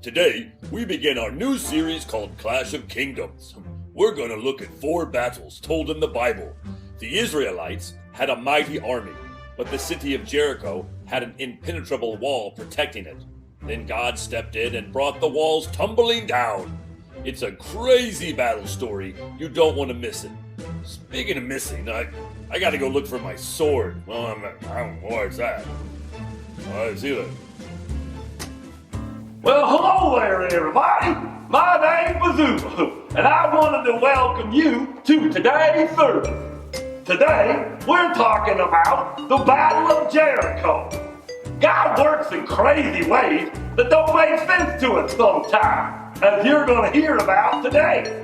Today, we begin our new series called Clash of Kingdoms. We're going to look at 4 battles told in the Bible. The Israelites had a mighty army, but the city of Jericho had an impenetrable wall protecting it. Then God stepped in and brought the walls tumbling down. It's a crazy battle story. You don't want to miss it. Speaking of missing, I gotta go look for my sword. Well, I don't know where's that. See you later. Well, hello there, everybody. My name's Azuma, and I wanted to welcome you to today's service. Today, we're talking about the Battle of Jericho. God works in crazy ways that don't make sense to us sometimes, as you're going to hear about today.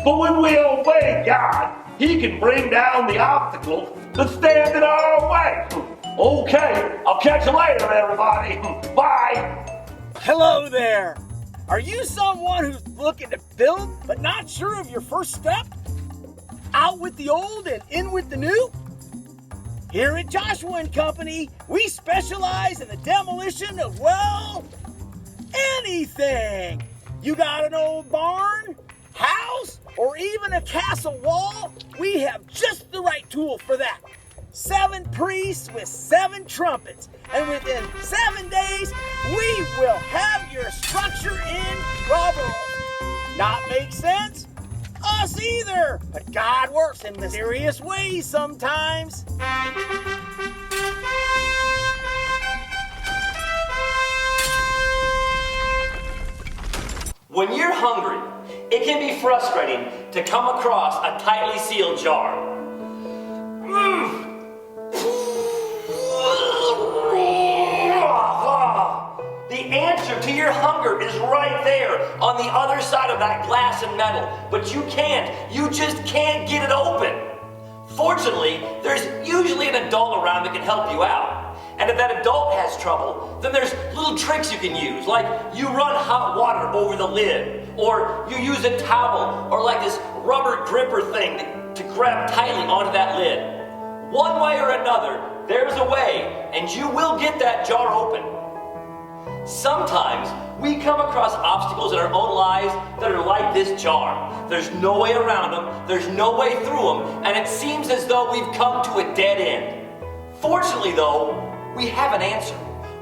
But when we obey God, He can bring down the obstacles that stand in our way. Okay, I'll catch you later, everybody. Bye. Hello there! Are you someone who's looking to build but not sure of your first step? Out with the old and in with the new? Here at Joshua & Company, we specialize in the demolition of, well, anything. You got an old barn, house, or even a castle wall? We have just the right tool for that. 7 priests with 7 trumpets. And within 7 days, we will have your structure in trouble. Not make sense? Us either. But God works in mysterious ways sometimes. When you're hungry, it can be frustrating to come across a tightly sealed jar. The answer to your hunger is right there on the other side of that glass and metal, but you just can't get it open. Fortunately, there's usually an adult around that can help you out. And if that adult has trouble, then there's little tricks you can use, like you run hot water over the lid, or you use a towel, or like this rubber gripper thing to grab tightly onto that lid. One way or another, there's a way, and you will get that jar open. Sometimes we come across obstacles in our own lives that are like this jar. There's no way around them, there's no way through them, and it seems as though we've come to a dead end. Fortunately though, we have an answer.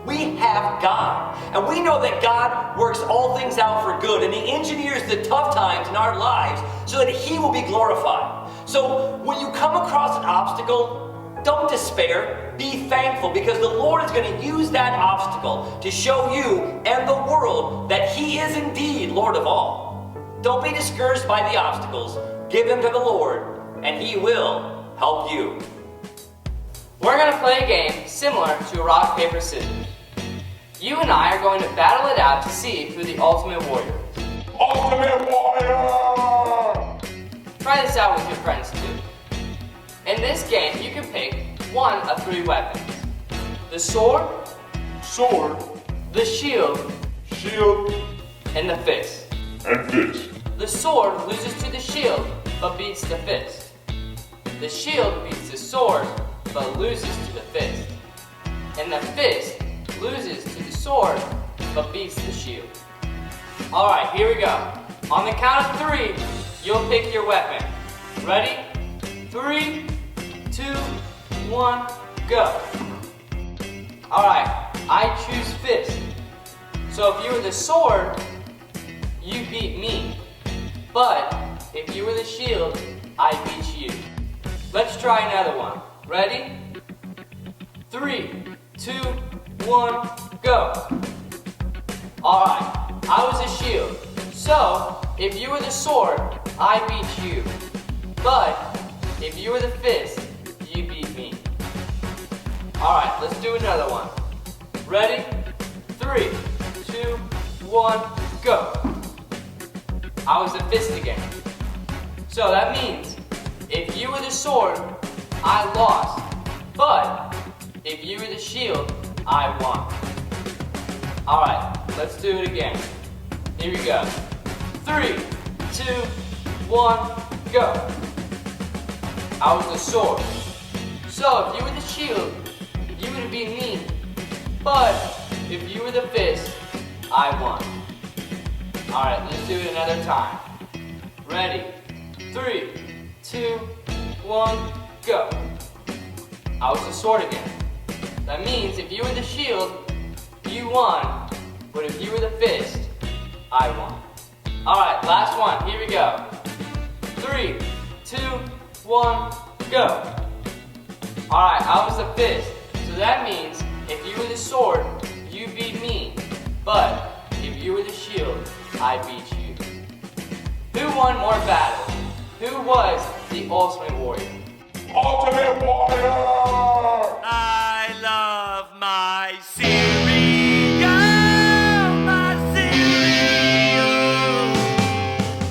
We have God, and we know that God works all things out for good, and He engineers the tough times in our lives so that He will be glorified. So when you come across an obstacle, don't despair, be thankful, because the Lord is going to use that obstacle to show you and the world that He is indeed Lord of all. Don't be discouraged by the obstacles, give them to the Lord, and He will help you. We're going to play a game similar to a rock, paper, scissors. You and I are going to battle it out to see who the ultimate warrior is. Ultimate warrior! Try this out with your friends too. In this game, you can pick one of 3 weapons. The sword, The shield, and the fist. and fist. The sword loses to the shield, but beats the fist. The shield beats the sword, but loses to the fist. And the fist loses to the sword, but beats the shield. Alright, here we go. On the count of 3, you'll pick your weapon. Ready? 3, 2, 1, go. Alright, I choose fist. So if you were the sword, you beat me. But if you were the shield, I beat you. Let's try another one. Ready? 3, 2, 1, go. Alright, I was a shield. So if you were the sword, I beat you. But if you were the fist, you beat me. Alright, let's do another one. Ready? 3, 2, 1, go. I was the fist again. So that means, if you were the sword, I lost. But, if you were the shield, I won. Alright, let's do it again. Here we go. 3, 2, 1, go. I was the sword. So if you were the shield, you would have beat me. But if you were the fist, I won. Alright, let's do it another time. Ready? 3, 2, 1, go. I was the sword again. That means if you were the shield, you won. But if you were the fist, I won. Alright, last one. Here we go. 3, 2, 1, go. Alright, I was the fist. So that means if you were the sword, you beat me. But if you were the shield, I beat you. Who won more battles? Who was the ultimate warrior? Ultimate Warrior! I love my cereal, my cereal.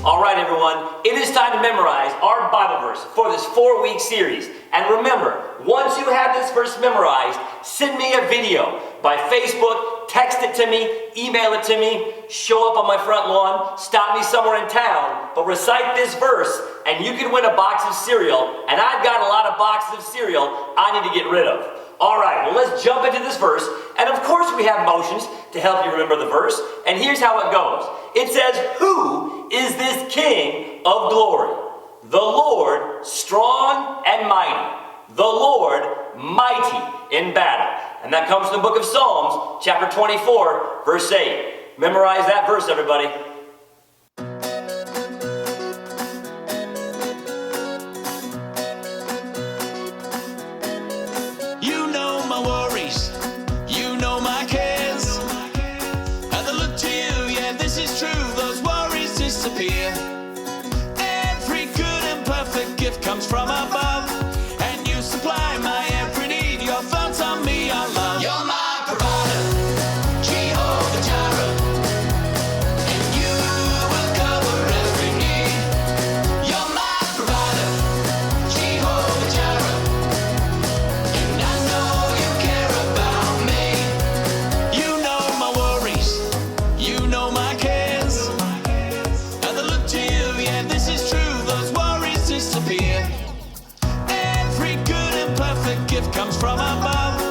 All right, everyone, it is time to memorize our Bible verse for this 4-week series. And remember, once you have this verse memorized, send me a video by Facebook, text it to me, email it to me, show up on my front lawn, stop me somewhere in town, but recite this verse and you can win a box of cereal, and I've got a lot of boxes of cereal I need to get rid of. All right, well, let's jump into this verse, and of course we have motions to help you remember the verse, and here's how it goes. It says, "Who is this King of glory? The Lord strong and mighty, the Lord mighty in battle." And that comes from the book of Psalms, chapter 24, verse 8. Memorize that verse, everybody. You know my worries, you know my cares. As I look to you, yeah, this is true, those worries disappear. Every good and perfect gift comes from above, and you supply my every need. Your thoughts on me are love. You're my provider, Jehovah Jireh, and you will cover every need. You're my provider, Jehovah Jireh, and I know you care about me. You know my worries, you know my cares. As I look to you, yeah, this is true, those worries disappear. Every good and perfect gift comes from above,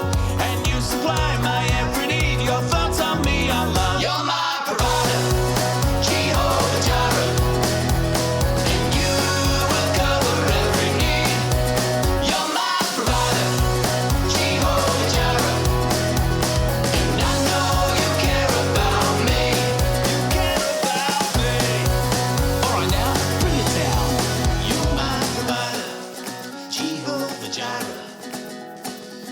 and you supply my every need. Your thoughts on me are love. You're my provider, Jehovah Jireh, and you will cover every need. You're my provider, Jehovah Jireh, and I know you care about me. You care about me. All right, now bring it down. You're my provider, Jehovah Jireh,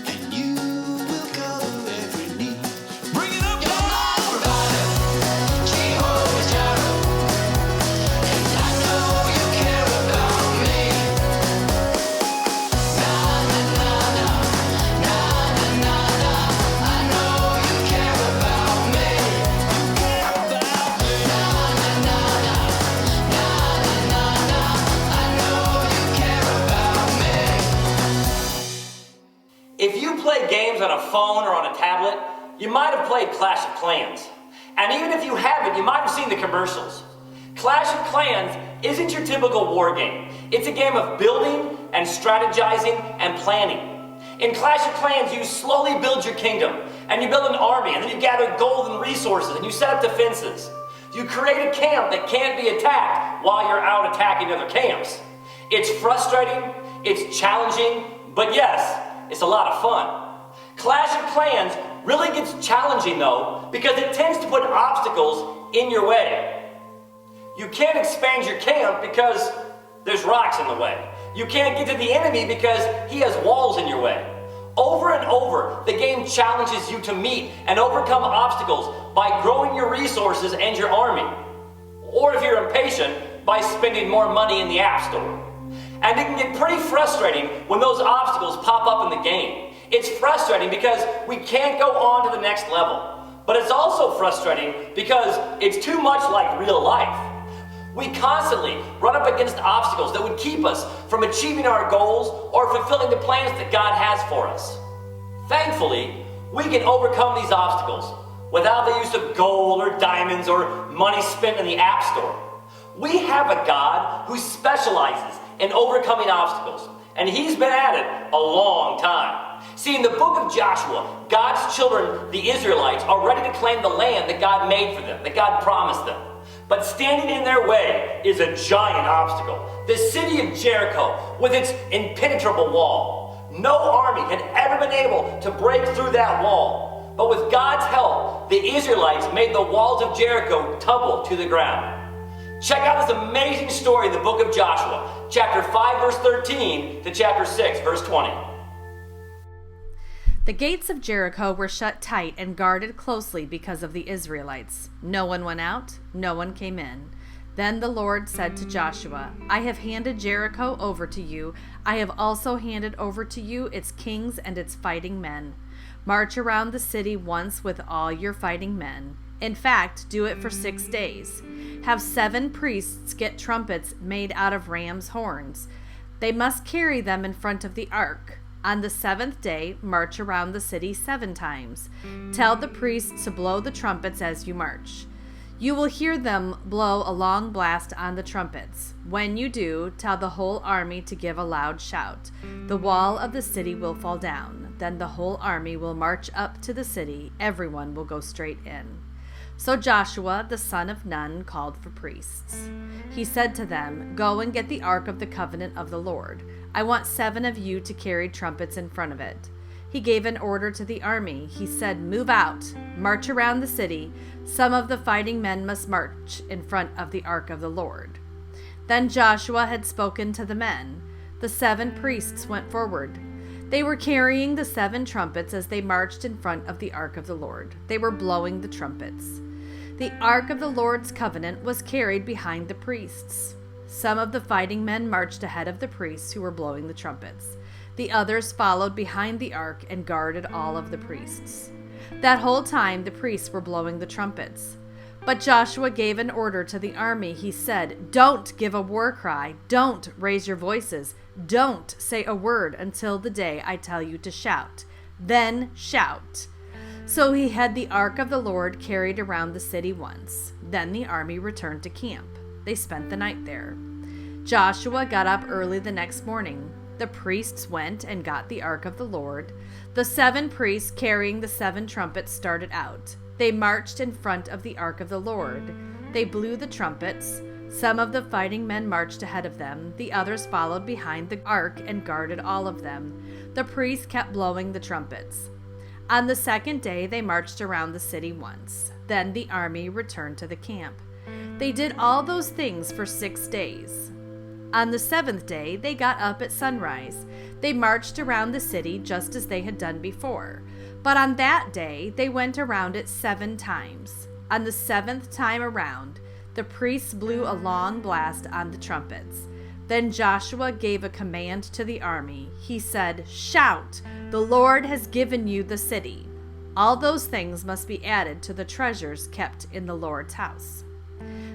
and you will cover every need. Bring it up. You're my provider, Jehovah Jireh, and I know you care about me. Na na na na, na na na na. I know you care about me. You care about me. Na na na na, na na na na. I know you care about me. If you play games on a phone or on a tablet, you might have played Clash of Clans. And even if you haven't, you might have seen the commercials. Clash of Clans isn't your typical war game. It's a game of building and strategizing and planning. In Clash of Clans, you slowly build your kingdom, and you build an army, and then you gather gold and resources, and you set up defenses. You create a camp that can't be attacked while you're out attacking other camps. It's frustrating, it's challenging, but yes, it's a lot of fun. Clash of Clans really gets challenging though, because it tends to put obstacles in your way. You can't expand your camp because there's rocks in the way. You can't get to the enemy because he has walls in your way. Over and over, the game challenges you to meet and overcome obstacles by growing your resources and your army. Or if you're impatient, by spending more money in the App Store. And it can get pretty frustrating when those obstacles pop up in the game. It's frustrating because we can't go on to the next level. But it's also frustrating because it's too much like real life. We constantly run up against obstacles that would keep us from achieving our goals or fulfilling the plans that God has for us. Thankfully, we can overcome these obstacles without the use of gold or diamonds or money spent in the App Store. We have a God who specializes in overcoming obstacles, and He's been at it a long time. See, in the book of Joshua, God's children, the Israelites, are ready to claim the land that God made for them, that God promised them. But standing in their way is a giant obstacle. The city of Jericho, with its impenetrable wall. No army had ever been able to break through that wall. But with God's help, the Israelites made the walls of Jericho tumble to the ground. Check out this amazing story in the book of Joshua, chapter 5, verse 13 to chapter 6, verse 20. The gates of Jericho were shut tight and guarded closely because of the Israelites. No one went out, no one came in. Then the Lord said to Joshua, I have handed Jericho over to you. I have also handed over to you its kings and its fighting men. March around the city once with all your fighting men. In fact, do it for 6 days. Have 7 priests get trumpets made out of ram's horns. They must carry them in front of the ark. On the 7th day, march around the city 7 times. Tell the priests to blow the trumpets as you march. You will hear them blow a long blast on the trumpets. When you do, tell the whole army to give a loud shout. The wall of the city will fall down. Then the whole army will march up to the city. Everyone will go straight in. So Joshua, the son of Nun, called for priests. He said to them, Go and get the ark of the covenant of the Lord. I want 7 of you to carry trumpets in front of it. He gave an order to the army. He said, Move out, march around the city. Some of the fighting men must march in front of the ark of the Lord. Then Joshua had spoken to the men. The 7 priests went forward. They were carrying the 7 trumpets as they marched in front of the ark of the Lord. They were blowing the trumpets. The ark of the Lord's covenant was carried behind the priests. Some of the fighting men marched ahead of the priests who were blowing the trumpets. The others followed behind the ark and guarded all of the priests. That whole time the priests were blowing the trumpets. But Joshua gave an order to the army. He said, Don't give a war cry. Don't raise your voices. Don't say a word until the day I tell you to shout. Then shout. So he had the ark of the Lord carried around the city once. Then the army returned to camp. They spent the night there. Joshua got up early the next morning. The priests went and got the ark of the Lord. The 7 priests carrying the 7 trumpets started out. They marched in front of the ark of the Lord. They blew the trumpets. Some of the fighting men marched ahead of them. The others followed behind the ark and guarded all of them. The priests kept blowing the trumpets. On the 2nd day, they marched around the city once. Then the army returned to the camp. They did all those things for 6 days. On the 7th day, they got up at sunrise. They marched around the city just as they had done before. But on that day, they went around it 7 times. On the 7th time around, the priests blew a long blast on the trumpets. Then Joshua gave a command to the army. He said, Shout! The Lord has given you the city. All those things must be added to the treasures kept in the Lord's house.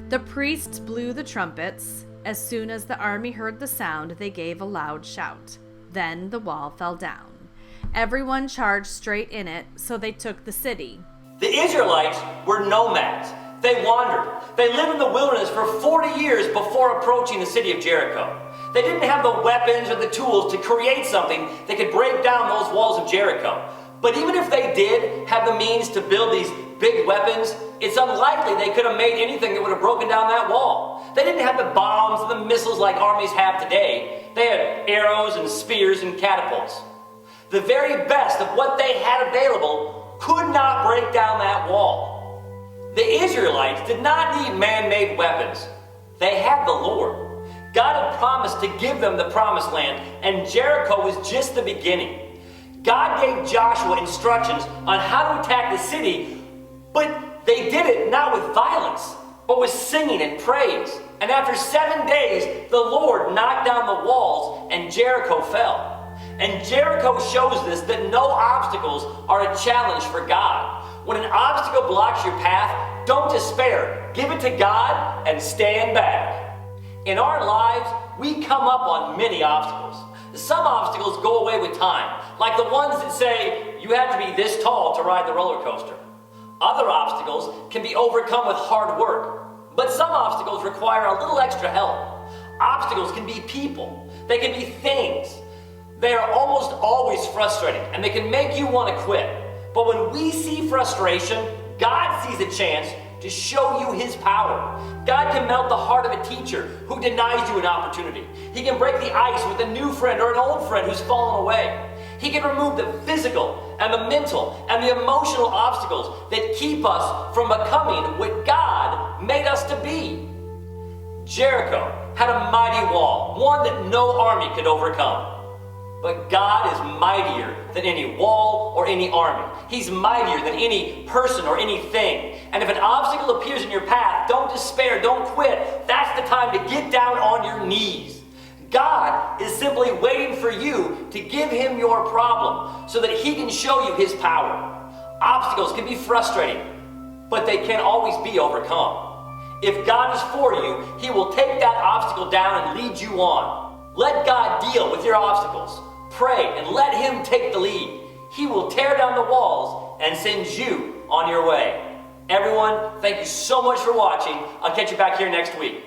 The priests blew the trumpets. As soon as the army heard the sound, they gave a loud shout. Then the wall fell down. Everyone charged straight in it, so they took the city. The Israelites were nomads. They wandered. They lived in the wilderness for 40 years before approaching the city of Jericho. They didn't have the weapons or the tools to create something that could break down those walls of Jericho. But even if they did have the means to build these big weapons, it's unlikely they could have made anything that would have broken down that wall. They didn't have the bombs and the missiles like armies have today. They had arrows and spears and catapults. The very best of what they had available could not break down that wall. The Israelites did not need man-made weapons. They had the Lord. God had promised to give them the promised land, and Jericho was just the beginning. God gave Joshua instructions on how to attack the city, but they did it not with violence, but with singing and praise. And after 7 days, the Lord knocked down the walls, and Jericho fell. And Jericho shows us that no obstacles are a challenge for God. When an obstacle blocks your path, don't despair. Give it to God and stand back. In our lives, we come up on many obstacles. Some obstacles go away with time, like the ones that say you have to be this tall to ride the roller coaster. Other obstacles can be overcome with hard work, but some obstacles require a little extra help. Obstacles can be people. They can be things. They are almost always frustrating, and they can make you want to quit. But when we see frustration, God sees a chance to show you his power. God can melt the heart of a teacher who denies you an opportunity. He can break the ice with a new friend or an old friend who's fallen away. He can remove the physical and the mental and the emotional obstacles that keep us from becoming what God made us to be. Jericho had a mighty wall, one that no army could overcome. But God is mightier than any wall or any army. He's mightier than any person or anything. And if an obstacle appears in your path, don't despair, don't quit. That's the time to get down on your knees. God is simply waiting for you to give him your problem so that he can show you his power. Obstacles can be frustrating, but they can always be overcome. If God is for you, he will take that obstacle down and lead you on. Let God deal with your obstacles. Pray and let him take the lead. He will tear down the walls and send you on your way. Everyone, thank you so much for watching. I'll catch you back here next week.